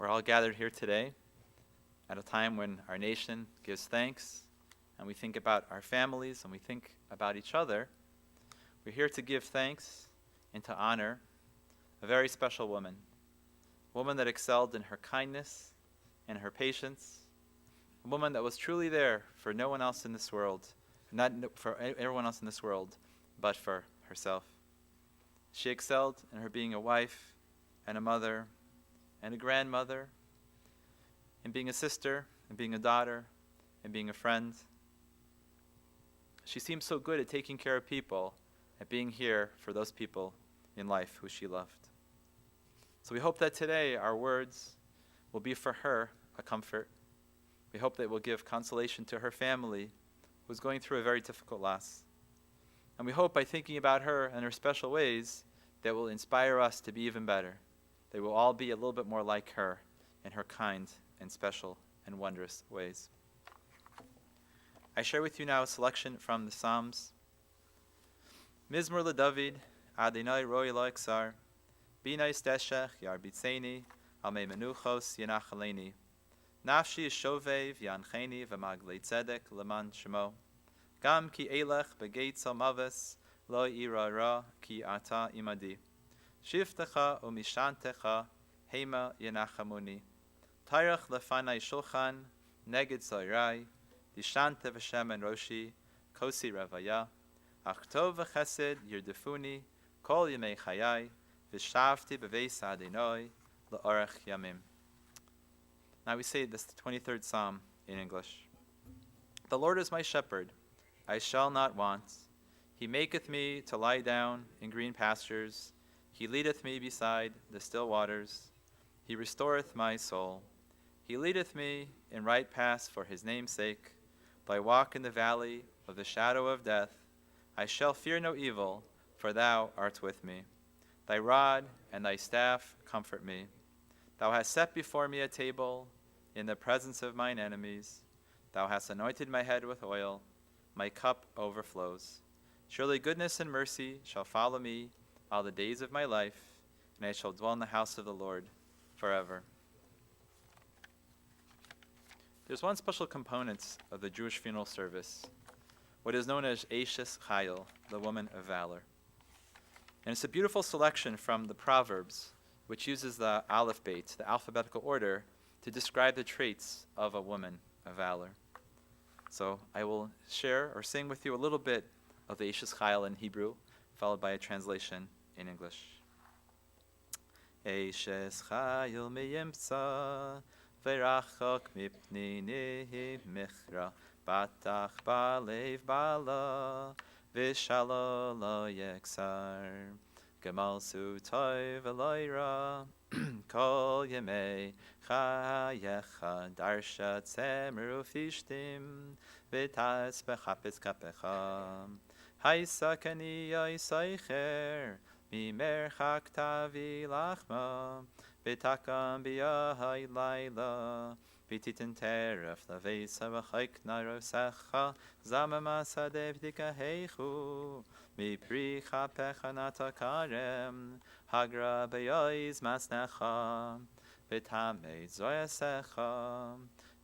We're all gathered here today at a time when our nation gives thanks and we think about our families and we think about each other. We're here to give thanks and to honor a very special woman, a woman that excelled in her kindness and her patience, a woman that was truly there for no one else in this world, not for everyone else in this world, but for herself. She excelled in her being a wife and a mother and a grandmother, in being a sister, and being a daughter, and being a friend. She seemed so good at taking care of people, at being here for those people in life who she loved. So we hope that today our words will be for her a comfort. We hope that it will give consolation to her family who's going through a very difficult loss. And we hope by thinking about her and her special ways that will inspire us to be even better. They will all be a little bit more like her in her kind and special and wondrous ways. I share with you now a selection from the Psalms. Mizmor LeDavid, Adonai roi lo eksar, Binai steshech yarbitzeni, al mei menuchos yenachaleni. Nafshi shovev yancheni v'maglei tzedek leman shemo. Gam ki elech begeit salmaves, lo ira ra ki ata imadi. Shiftecha umishantecha, hema yenachamuni. Tairach lefanai shulchan, neged soirai, dishante v'shem en roshi, kosi ravaya, achtov v'chesed yirdefuni, kol yemei chayai, v'shavti b'veis Adonai, le'orech yamim. Now we say this, the 23rd Psalm in English. The Lord is my shepherd, I shall not want. He maketh me to lie down in green pastures. He leadeth me beside the still waters. He restoreth my soul. He leadeth me in right paths for his name's sake. Though I walk in the valley of the shadow of death, I shall fear no evil, for thou art with me. Thy rod and thy staff comfort me. Thou hast set before me a table in the presence of mine enemies. Thou hast anointed my head with oil. My cup overflows. Surely goodness and mercy shall follow me all the days of my life, and I shall dwell in the house of the Lord forever. There's one special component of the Jewish funeral service, what is known as Eshes Chayil, the woman of valor. And it's a beautiful selection from the Proverbs, which uses the Aleph Beit, the alphabetical order, to describe the traits of a woman of valor. So I will share or sing with you a little bit of the Eshes Chayil in Hebrew, followed by a translation in English. Eshes Chayil meyimtza, v'rachok mipni michra, batach balev bala, v'shalo lo yeksar. Gemal su toiv eloira, kol yemei chayecha, darsha tzemer ufishtim, v'tas bechapetz kapecha. Haisa kani yisaicher, mi merchak tavi lachma, v'takam biyahai laila, v'titin teref lavesa v'chaik narosecha, zamama sadev dikahechu, mi pri chapecha natakarem, hagra beyoiz masnecha, v'tamei zoyasecha,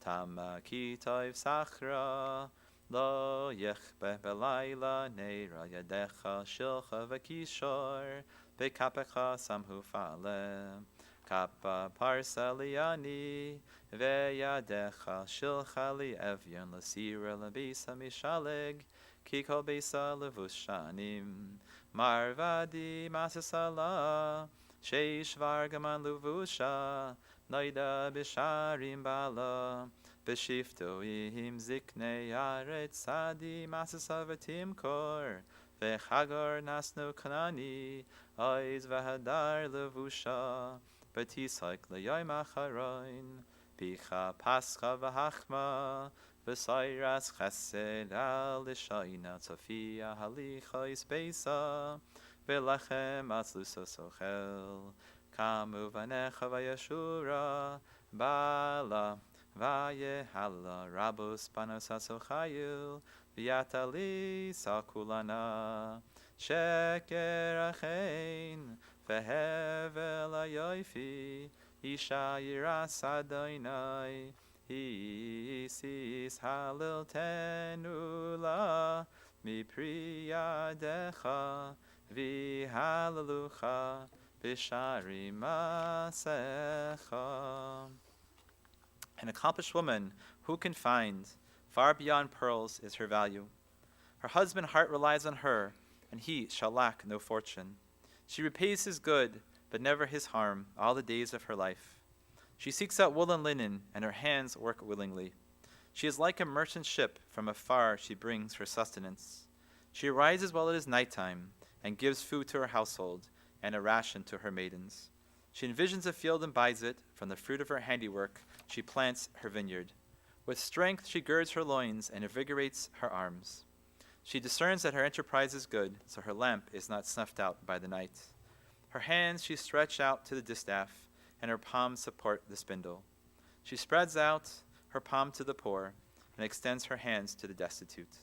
tama ki toiv sachra, lo yechbe belayla neira yadecha shilcha v'kishor, v'kapecha samhu fale, kappa parsa liani, ve'yadecha shilcha li evyon l'sira l'bisa mishaleg, kiko bisa levushanim, marvadi masasala, sheish vargaman levusha, naida bisharim bala, beshifto ihim zikne yaret sadi masasavatim kor, vechagor nasnu kanani, oiz vahadar levusha, betisak leyoim acharoin, picha pascha v'hachma, v'sayras chesed al ishayna tzofia halichois beisa, v'lachem atzluso sochel, kamu vanecha v'yashura, bala, v'yehala rabus panos hasochayil, v'yatali sakulana, sheker achein, v'hevel ayoifi, Isha yiras Adonai, Isis halil tenula, Mi priyadecha, Vihalalucha, Bishari masecha. An accomplished woman, who can find? Far beyond pearls is her value. Her husband's heart relies on her, and he shall lack no fortune. She repays his good, but never his harm, all the days of her life. She seeks out wool and linen, and her hands work willingly. She is like a merchant ship, from afar she brings her sustenance. She arises while it is nighttime, and gives food to her household, and a ration to her maidens. She envisions a field and buys it. From the fruit of her handiwork she plants her vineyard. With strength she girds her loins and invigorates her arms. She discerns that her enterprise is good, so her lamp is not snuffed out by the night. Her hands she stretches out to the distaff, and her palms support the spindle. She spreads out her palm to the poor, and extends her hands to the destitute.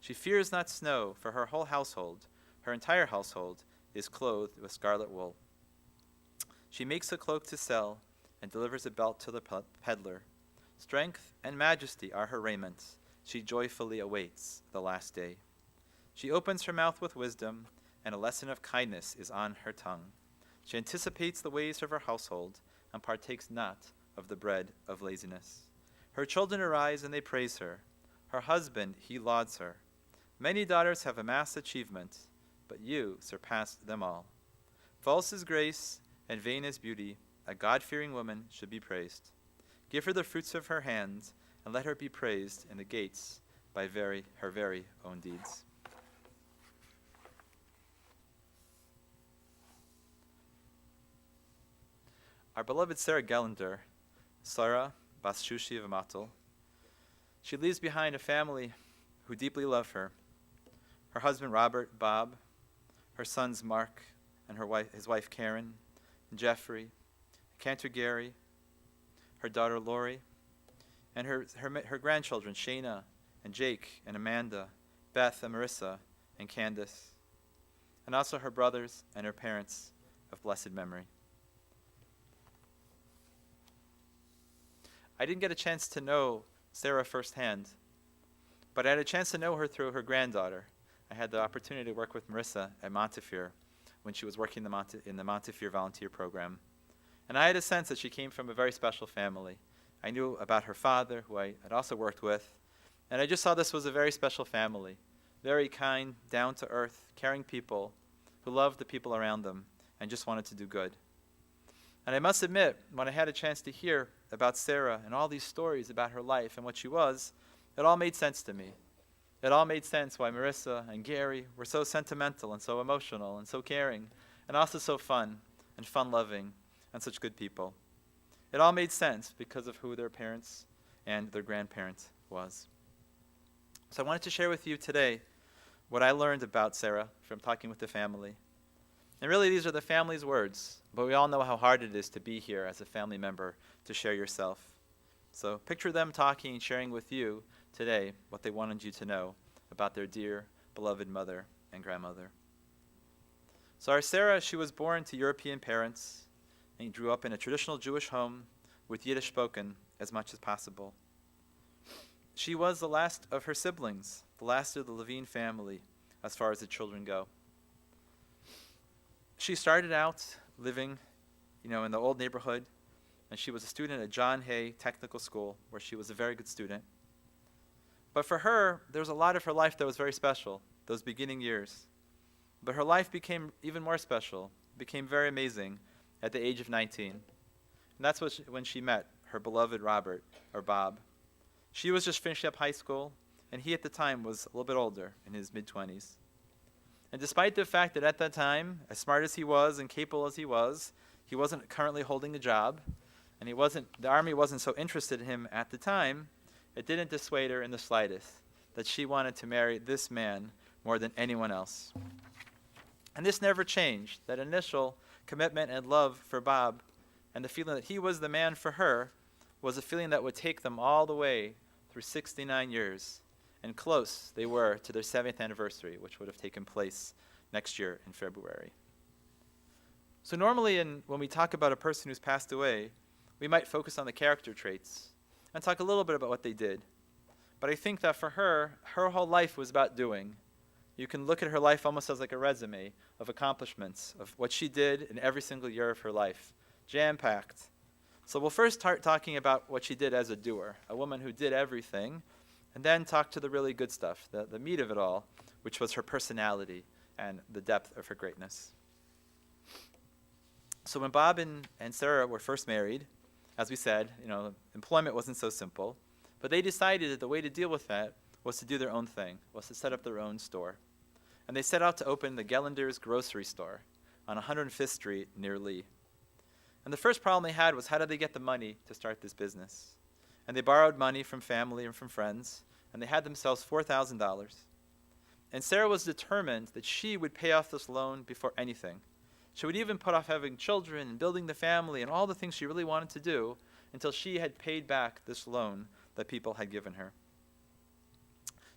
She fears not snow, for her whole household, her entire household, is clothed with scarlet wool. She makes a cloak to sell, and delivers a belt to the peddler. Strength and majesty are her raiment. She joyfully awaits the last day. She opens her mouth with wisdom, and a lesson of kindness is on her tongue. She anticipates the ways of her household, and partakes not of the bread of laziness. Her children arise, and they praise her. Her husband, he lauds her. Many daughters have amassed achievement, but you surpassed them all. False is grace, and vain is beauty. A God-fearing woman should be praised. Give her the fruits of her hands, and let her be praised in the gates by her very own deeds. Our beloved Sara Gelender, Sara bas Shushi of Amatul, she leaves behind a family who deeply love her. Her husband Robert, Bob, her sons Mark and his wife Karen, Jeffrey, Cantor Gary, her daughter Lori, and her grandchildren Shayna and Jake and Amanda, Beth and Marissa and Candace, and also her brothers and her parents of blessed memory. I didn't get a chance to know Sara firsthand, but I had a chance to know her through her granddaughter. I had the opportunity to work with Marissa at Montefiore when she was working in the Montefiore volunteer program. And I had a sense that she came from a very special family. I knew about her father, who I had also worked with, and I just saw this was a very special family. Very kind, down-to-earth, caring people who loved the people around them and just wanted to do good. And I must admit, when I had a chance to hear about Sara and all these stories about her life and what she was, it all made sense to me. It all made sense why Marissa and Gary were so sentimental and so emotional and so caring, and also so fun and fun-loving and such good people. It all made sense because of who their parents and their grandparents was. So I wanted to share with you today what I learned about Sara from talking with the family. And really, these are the family's words, but we all know how hard it is to be here as a family member to share yourself. So picture them talking and sharing with you today what they wanted you to know about their dear, beloved mother and grandmother. So our Sara, she was born to European parents and grew up in a traditional Jewish home with Yiddish spoken as much as possible. She was the last of her siblings, the last of the Levine family as far as the children go. She started out living, in the old neighborhood, and she was a student at John Hay Technical School, where she was a very good student. But for her, there was a lot of her life that was very special, those beginning years. But her life became even more special, became very amazing at the age of 19. And that's when she met her beloved Robert, or Bob. She was just finishing up high school, and he at the time was a little bit older, in his mid-20s. And despite the fact that at that time, as smart as he was and capable as he wasn't currently holding a job, and the army wasn't so interested in him at the time, it didn't dissuade her in the slightest that she wanted to marry this man more than anyone else. And this never changed. That initial commitment and love for Bob and the feeling that he was the man for her was a feeling that would take them all the way through 69 years. And close they were to their 7th anniversary, which would have taken place next year in February. So normally when we talk about a person who's passed away, we might focus on the character traits and talk a little bit about what they did. But I think that for her whole life was about doing. You can look at her life almost as like a resume of accomplishments, of what she did in every single year of her life, jam-packed. So we'll first start talking about what she did as a doer, a woman who did everything, and then talk to the really good stuff, the meat of it all, which was her personality and the depth of her greatness. So when Bob and Sarah were first married, as we said, employment wasn't so simple, but they decided that the way to deal with that was to do their own thing, was to set up their own store. And they set out to open the Gelender's grocery store on 105th Street near Lee. And the first problem they had was, how did they get the money to start this business? And they borrowed money from family and from friends, and they had themselves $4,000. And Sarah was determined that she would pay off this loan before anything. She would even put off having children and building the family and all the things she really wanted to do until she had paid back this loan that people had given her.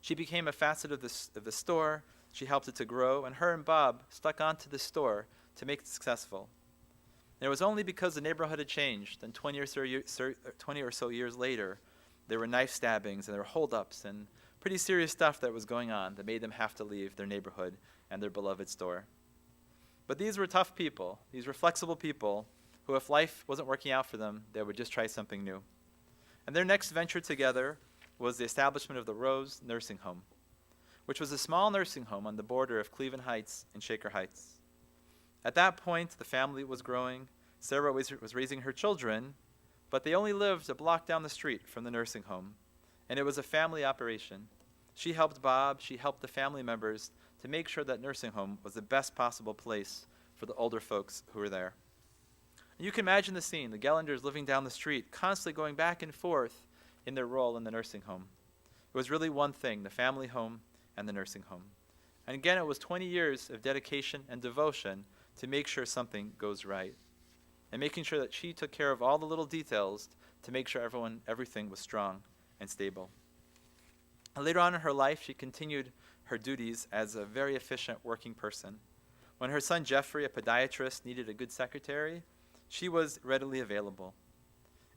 She became a facet of the store. She helped it to grow, and her and Bob stuck onto the store to make it successful. And it was only because the neighborhood had changed, and 20 or so years later, there were knife stabbings and there were holdups and pretty serious stuff that was going on that made them have to leave their neighborhood and their beloved store. But these were tough people. These were flexible people who, if life wasn't working out for them, they would just try something new. And their next venture together was the establishment of the Rose Nursing Home, which was a small nursing home on the border of Cleveland Heights and Shaker Heights. At that point, the family was growing. Sarah was raising her children, but they only lived a block down the street from the nursing home, and it was a family operation. She helped Bob, she helped the family members to make sure that nursing home was the best possible place for the older folks who were there. And you can imagine the scene, the Gelenders living down the street, constantly going back and forth in their role in the nursing home. It was really one thing, the family home and the nursing home. And again, it was 20 years of dedication and devotion to make sure something goes right, and making sure that she took care of all the little details to make sure everything was strong and stable. And later on in her life, she continued her duties as a very efficient working person. When her son Jeffrey, a podiatrist, needed a good secretary, she was readily available.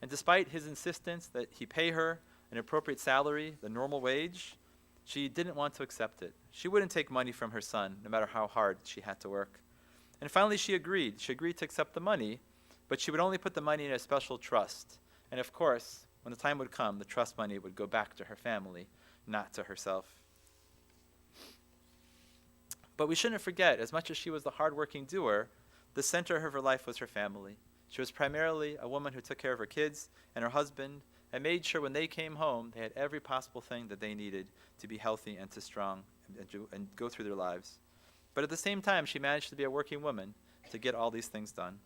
And despite his insistence that he pay her an appropriate salary, the normal wage, she didn't want to accept it. She wouldn't take money from her son, no matter how hard she had to work. And finally, she agreed. She agreed to accept the money, but she would only put the money in a special trust. And of course, when the time would come, the trust money would go back to her family, not to herself. But we shouldn't forget, as much as she was the hardworking doer, the center of her life was her family. She was primarily a woman who took care of her kids and her husband and made sure when they came home, they had every possible thing that they needed to be healthy and to strong and go through their lives. But at the same time, she managed to be a working woman to get all these things done.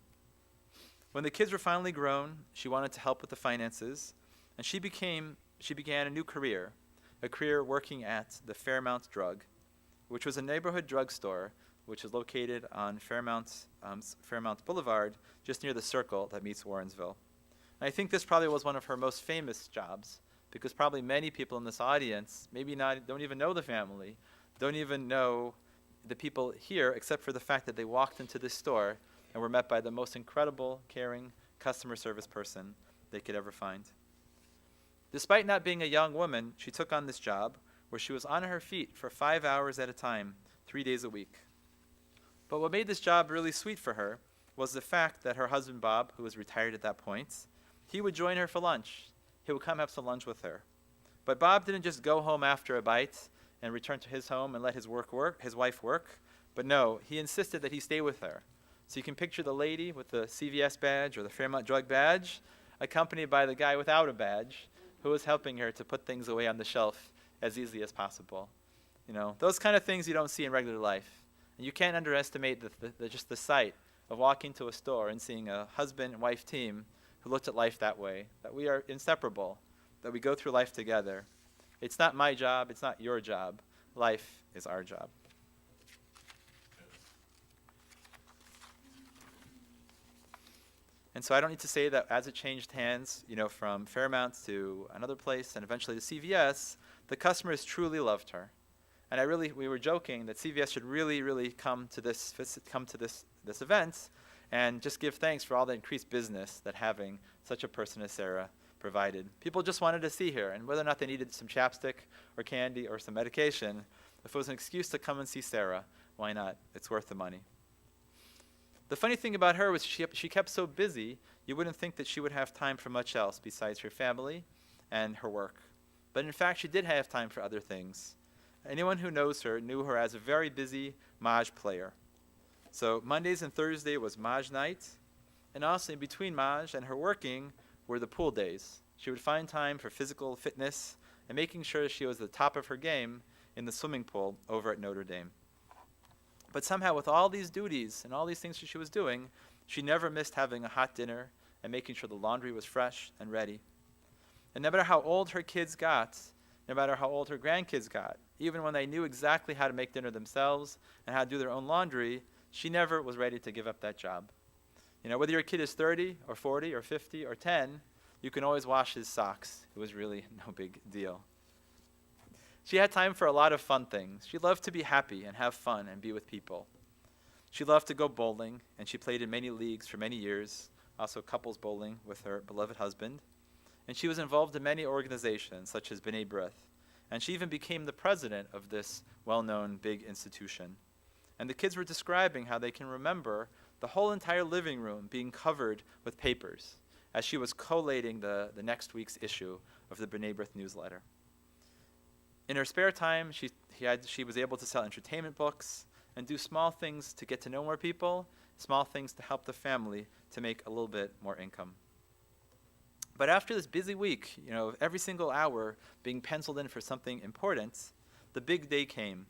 When the kids were finally grown, she wanted to help with the finances, and she began a new career, a career working at the Fairmount Drug, which was a neighborhood drugstore which is located on Fairmount Boulevard, just near the circle that meets Warrensville. And I think this probably was one of her most famous jobs, because probably many people in this audience don't even know the family, don't even know the people here, except for the fact that they walked into this store and were met by the most incredible, caring customer service person they could ever find. Despite not being a young woman, she took on this job where she was on her feet for 5 hours at a time, 3 days a week. But what made this job really sweet for her was the fact that her husband, Bob, who was retired at that point, he would join her for lunch. He would come have some lunch with her. But Bob didn't just go home after a bite and return to his home and let his wife work. But no, he insisted that he stay with her. So you can picture the lady with the CVS badge or the Fairmount Drug badge, accompanied by the guy without a badge, who was helping her to put things away on the shelf as easily as possible. Those kind of things you don't see in regular life. And you can't underestimate just the sight of walking to a store and seeing a husband and wife team who looked at life that way, that we are inseparable, that we go through life together. It's not my job, it's not your job. Life is our job. And so I don't need to say that as it changed hands, from Fairmount to another place and eventually to CVS, the customers truly loved her. And we were joking that CVS should really, really come to this event and just give thanks for all the increased business that having such a person as Sara provided. People just wanted to see her, and whether or not they needed some chapstick or candy or some medication, if it was an excuse to come and see Sara, why not? It's worth the money. The funny thing about her was she kept so busy, you wouldn't think that she would have time for much else besides her family and her work. But in fact, she did have time for other things. Anyone who knows her knew her as a very busy Maj player. So Mondays and Thursday was Maj night, and also in between Maj and her working were the pool days. She would find time for physical fitness and making sure she was at the top of her game in the swimming pool over at Notre Dame. But somehow with all these duties and all these things she was doing, she never missed having a hot dinner and making sure the laundry was fresh and ready. And no matter how old her kids got, no matter how old her grandkids got, even when they knew exactly how to make dinner themselves and how to do their own laundry, she never was ready to give up that job. Whether your kid is 30 or 40 or 50 or 10, you can always wash his socks. It was really no big deal. She had time for a lot of fun things. She loved to be happy and have fun and be with people. She loved to go bowling, and she played in many leagues for many years, also couples bowling with her beloved husband. And she was involved in many organizations, such as B'nai B'rith, and she even became the president of this well-known big institution. And the kids were describing how they can remember the whole entire living room being covered with papers as she was collating the next week's issue of the B'nai B'rith newsletter. In her spare time, she was able to sell entertainment books and do small things to get to know more people, small things to help the family to make a little bit more income. But after this busy week, every single hour being penciled in for something important, the big day came.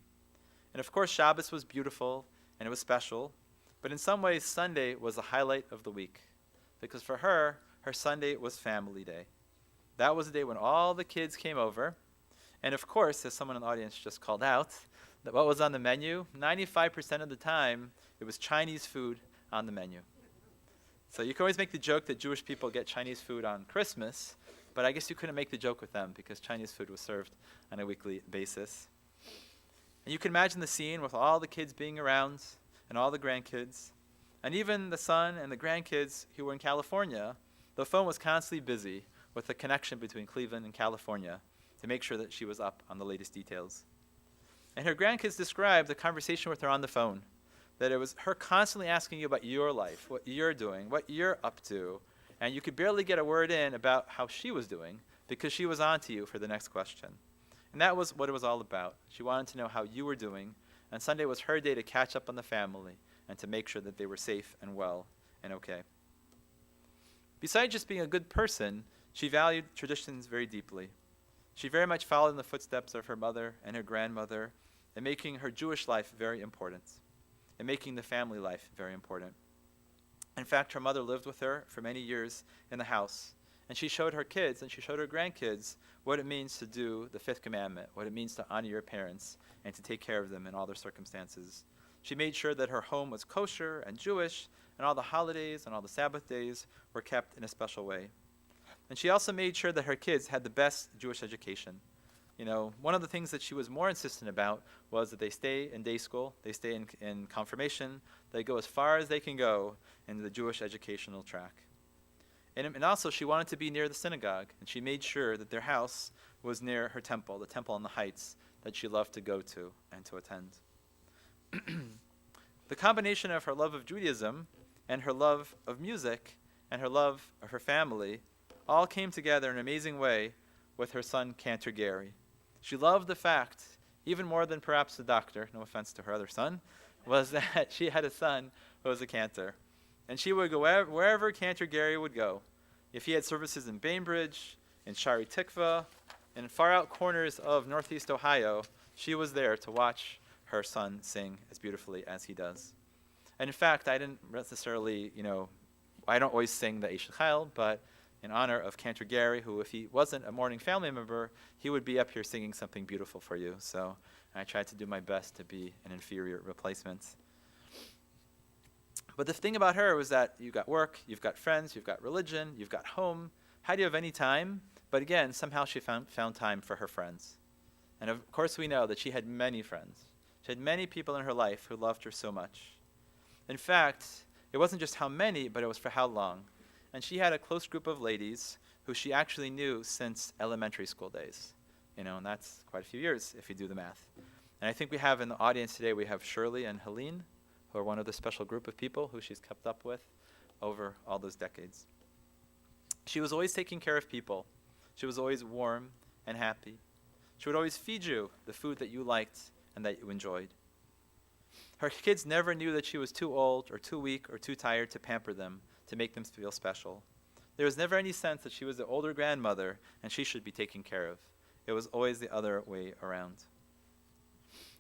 And of course, Shabbos was beautiful and it was special, but in some ways, Sunday was the highlight of the week. Because for her Sunday was family day. That was the day when all the kids came over. And of course, as someone in the audience just called out, that what was on the menu, 95% of the time, it was Chinese food on the menu. So you can always make the joke that Jewish people get Chinese food on Christmas, but I guess you couldn't make the joke with them because Chinese food was served on a weekly basis. And you can imagine the scene with all the kids being around and all the grandkids, and even the son and the grandkids who were in California. The phone was constantly busy with the connection between Cleveland and California to make sure that she was up on the latest details. And her grandkids described the conversation with her on the phone, that it was her constantly asking you about your life, what you're doing, what you're up to, and you could barely get a word in about how she was doing because she was on to you for the next question. And that was what it was all about. She wanted to know how you were doing, and Sunday was her day to catch up on the family and to make sure that they were safe and well and okay. Besides just being a good person, she valued traditions very deeply. She very much followed in the footsteps of her mother and her grandmother in making her Jewish life very important, and making the family life very important. In fact, her mother lived with her for many years in the house, and she showed her kids and she showed her grandkids what it means to do the fifth commandment, what it means to honor your parents and to take care of them in all their circumstances. She made sure that her home was kosher and Jewish, and all the holidays and all the Sabbath days were kept in a special way. And she also made sure that her kids had the best Jewish education. One of the things that she was more insistent about was that they stay in day school, they stay in confirmation, they go as far as they can go in the Jewish educational track. And also she wanted to be near the synagogue, and she made sure that their house was near her temple, the temple on the heights that she loved to go to and to attend. The combination of her love of Judaism and her love of music and her love of her family all came together in an amazing way with her son, Cantor Gary. She loved the fact, even more than perhaps the doctor, no offense to her other son, was that she had a son who was a cantor. And she would go wherever Cantor Gary would go. If he had services in Bainbridge, in Shari Tikva, in far out corners of Northeast Ohio, she was there to watch her son sing as beautifully as he does. And in fact, I didn't necessarily, I don't always sing the Eish Chayil, but in honor of Cantor Gary, who if he wasn't a morning family member, he would be up here singing something beautiful for you. So I tried to do my best to be an inferior replacement. But the thing about her was that you've got work, you've got friends, you've got religion, you've got home. How do you have any time? But again, somehow she found time for her friends. And of course we know that she had many friends. She had many people in her life who loved her so much. In fact, It wasn't just how many, but it was for how long. And she had a close group of ladies who she actually knew since elementary school days. And that's quite a few years if you do the math. And I think we have in the audience today, we have Shirley and Helene, who are one of the special group of people who she's kept up with over all those decades. She was always taking care of people. She was always warm and happy. She would always feed you the food that you liked and that you enjoyed. Her kids never knew that she was too old or too weak or too tired to pamper them, to make them feel special. There was never any sense that she was the older grandmother and she should be taken care of. It was always the other way around.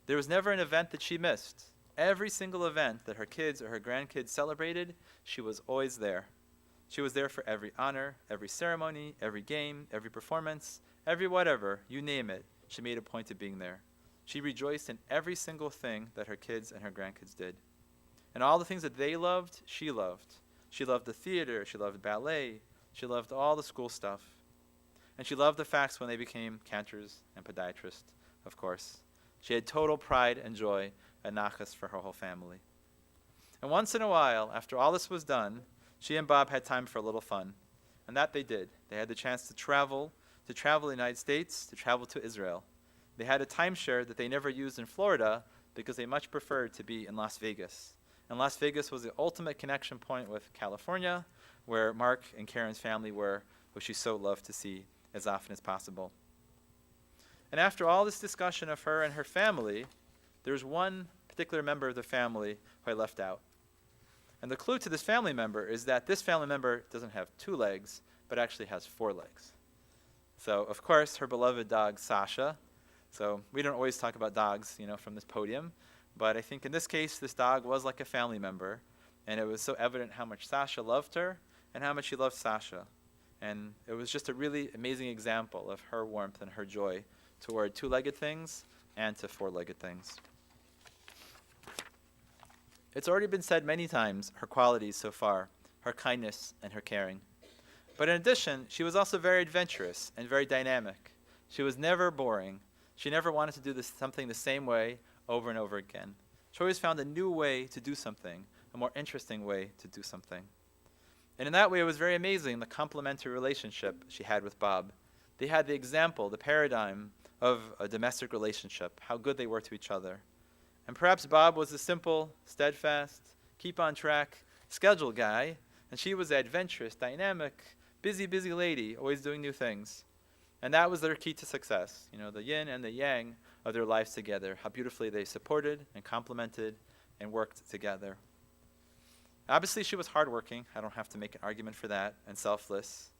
There was never an event that she missed. Every single event that her kids or her grandkids celebrated, she was always there. She was there for every honor, every ceremony, every game, every performance, every whatever, you name it. She made a point of being there. She rejoiced in every single thing that her kids and her grandkids did. And all the things that they loved, she loved. She loved the theater, she loved ballet, she loved all the school stuff. And she loved the facts when they became cantors and podiatrists, of course. She had total pride and joy and nachas for her whole family. And once in a while, after all this was done, she and Bob had time for a little fun. And that they did. They had the chance to travel the United States, to travel to Israel. They had a timeshare that they never used in Florida because they much preferred to be in Las Vegas. And Las Vegas was the ultimate connection point with California, where Mark and Karen's family were, which she so loved to see as often as possible. And after all this discussion of her and her family, there's one particular member of the family who I left out. And the clue to this family member is that this family member doesn't have 2 legs, but actually has 4 legs. So, of course, her beloved dog, Sasha. So we don't always talk about dogs, from this podium. But I think in this case, this dog was like a family member. And it was so evident how much Sasha loved her and how much she loved Sasha. And it was just a really amazing example of her warmth and her joy toward 2-legged things and to 4-legged things. It's already been said many times, her qualities so far, her kindness and her caring. But in addition, she was also very adventurous and very dynamic. She was never boring. She never wanted to do something the same way over and over again. She always found a new way to do something, a more interesting way to do something. And in that way, it was very amazing, the complementary relationship she had with Bob. They had the example, the paradigm of a domestic relationship, how good they were to each other. And perhaps Bob was a simple, steadfast, keep on track, schedule guy, and she was the adventurous, dynamic, busy lady, always doing new things. And that was their key to success, the yin and the yang of their lives together, how beautifully they supported and complemented and worked together. Obviously, she was hardworking. I don't have to make an argument for that, and selfless.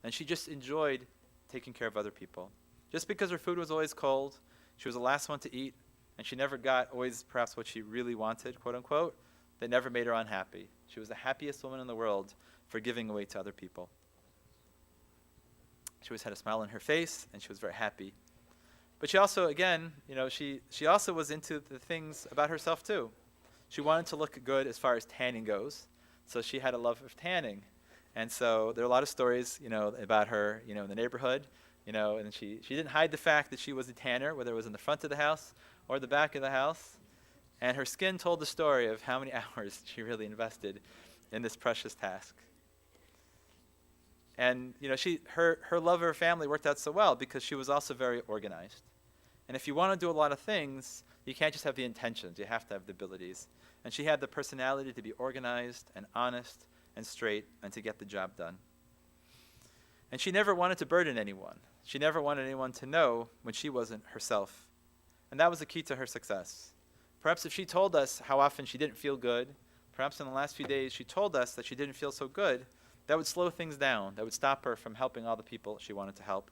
And she just enjoyed taking care of other people. Just because her food was always cold, she was the last one to eat, and she never got always perhaps what she really wanted, quote unquote, that never made her unhappy. She was the happiest woman in the world for giving away to other people. She always had a smile on her face, and she was very happy. But she also, again, she also was into the things about herself too. She wanted to look good as far as tanning goes, so she had a love of tanning. And so there are a lot of stories, about her, in the neighborhood, and she didn't hide the fact that she was a tanner, whether it was in the front of the house or the back of the house. And her skin told the story of how many hours she really invested in this precious task. And her love of her family worked out so well because she was also very organized. And if you want to do a lot of things, you can't just have the intentions, you have to have the abilities. And she had the personality to be organized and honest and straight and to get the job done. And she never wanted to burden anyone. She never wanted anyone to know when she wasn't herself. And that was the key to her success. Perhaps if she told us how often she didn't feel good, perhaps in the last few days she told us that she didn't feel so good, that would slow things down. That would stop her from helping all the people she wanted to help.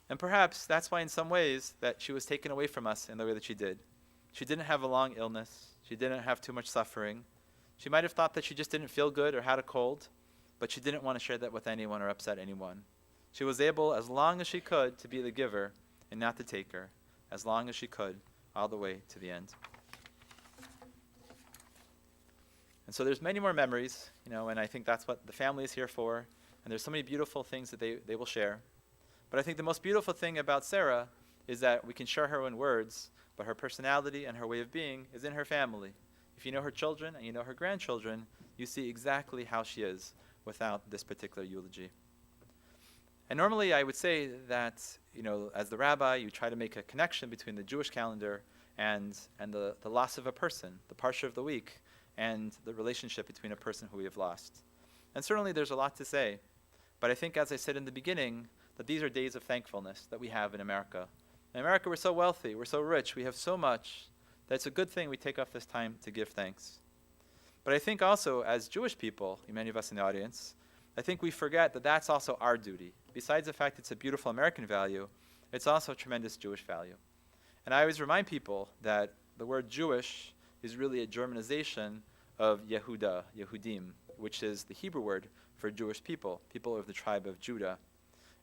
And perhaps that's why in some ways that she was taken away from us in the way that she did. She didn't have a long illness. She didn't have too much suffering. She might have thought that she just didn't feel good or had a cold, but she didn't want to share that with anyone or upset anyone. She was able, as long as she could, to be the giver and not the taker, as long as she could, all the way to the end. And so there's many more memories, and I think that's what the family is here for. And there's so many beautiful things that they will share. But I think the most beautiful thing about Sara is that we can share her in words, but her personality and her way of being is in her family. If you know her children and you know her grandchildren, you see exactly how she is without this particular eulogy. And normally I would say that, as the rabbi, you try to make a connection between the Jewish calendar and the loss of a person, the parsha of the week, and the relationship between a person who we have lost. And certainly there's a lot to say, but I think, as I said in the beginning, that these are days of thankfulness that we have in America. In America, we're so wealthy, we're so rich, we have so much, that it's a good thing we take off this time to give thanks. But I think also, as Jewish people, many of us in the audience, I think we forget that that's also our duty. Besides the fact it's a beautiful American value, it's also a tremendous Jewish value. And I always remind people that the word Jewish is really a Germanization of Yehuda, Yehudim, which is the Hebrew word for Jewish people, people of the tribe of Judah.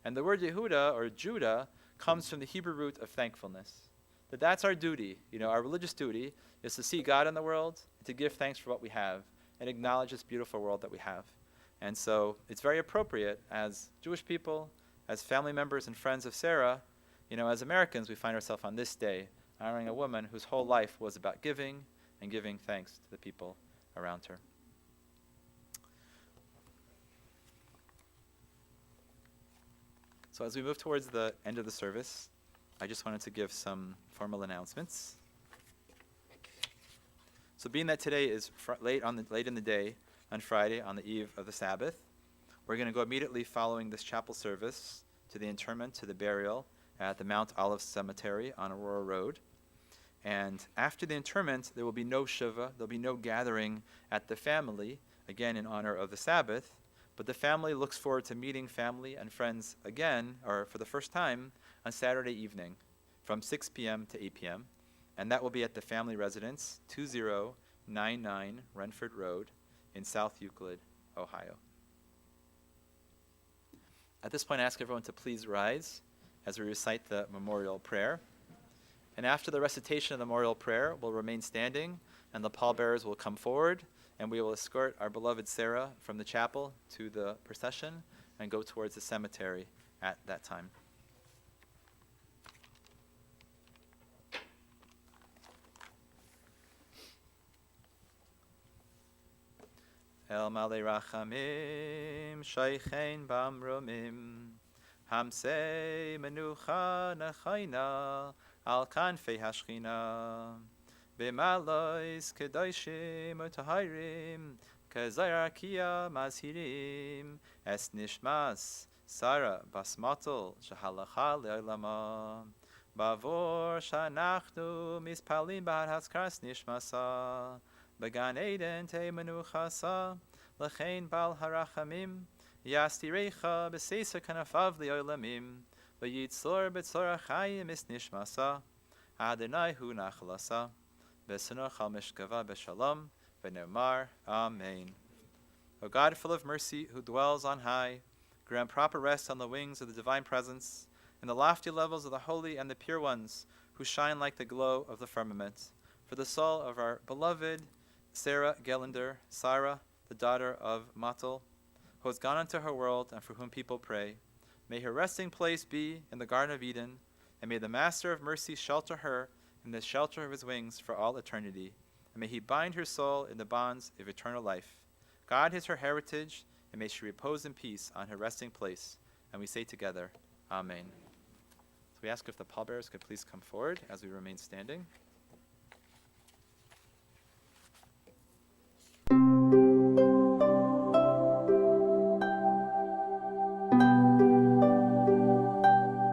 And the word Yehuda, or Judah, comes from the Hebrew root of thankfulness. That's our duty. Our religious duty is to see God in the world, to give thanks for what we have, and acknowledge this beautiful world that we have. And so it's very appropriate as Jewish people, as family members and friends of Sarah, as Americans, we find ourselves on this day honoring a woman whose whole life was about giving and giving thanks to the people around her. So as we move towards the end of the service, I just wanted to give some formal announcements. So being that today is late in the day, on Friday, on the eve of the Sabbath, we're going to go immediately following this chapel service to the interment, to the burial at the Mount Olive Cemetery on Aurora Road. And after the interment, there will be no shiva, there'll be no gathering at the family, again in honor of the Sabbath, but the family looks forward to meeting family and friends again, or for the first time, on Saturday evening from 6 p.m. to 8 p.m., and that will be at the family residence, 2099 Renford Road in South Euclid, Ohio. At this point, I ask everyone to please rise as we recite the memorial prayer. And after the recitation of the memorial prayer, we'll remain standing, and the pallbearers will come forward, and we will escort our beloved Sarah from the chapel to the procession and go towards the cemetery at that time. El Malei Rachamim, Shaychein Bamromim, Hamsei Menucha Nachayna, Al Kanfei Hashchina, B'malois Kedoshim Utahayrim, Kezayar Kia Mazhirim, Es Nishmas, Sara Basmatel, Shahalacha Le'olama, Bavor Shanachnu Mispalim Bahar Haskras Nishmasa, Began Eden te menuchasa, lechein bal harachamim, yastirecha b'seisa kanafav li'olamim, v'yitzor b'tzor achayim is nishmasa, Adonai hu nachalasa, b'senoch al mishkava b'shalom, v'ne'mar, Amen. O God, full of mercy, who dwells on high, grant proper rest on the wings of the divine presence, in the lofty levels of the holy and the pure ones, who shine like the glow of the firmament, for the soul of our beloved Sara Gelender, Sara, the daughter of Matel, who has gone into her world and for whom people pray. May her resting place be in the Garden of Eden, and may the Master of Mercy shelter her in the shelter of his wings for all eternity. And may he bind her soul in the bonds of eternal life. God is her heritage, and may she repose in peace on her resting place. And we say together, Amen. So we ask if the pallbearers could please come forward as we remain standing.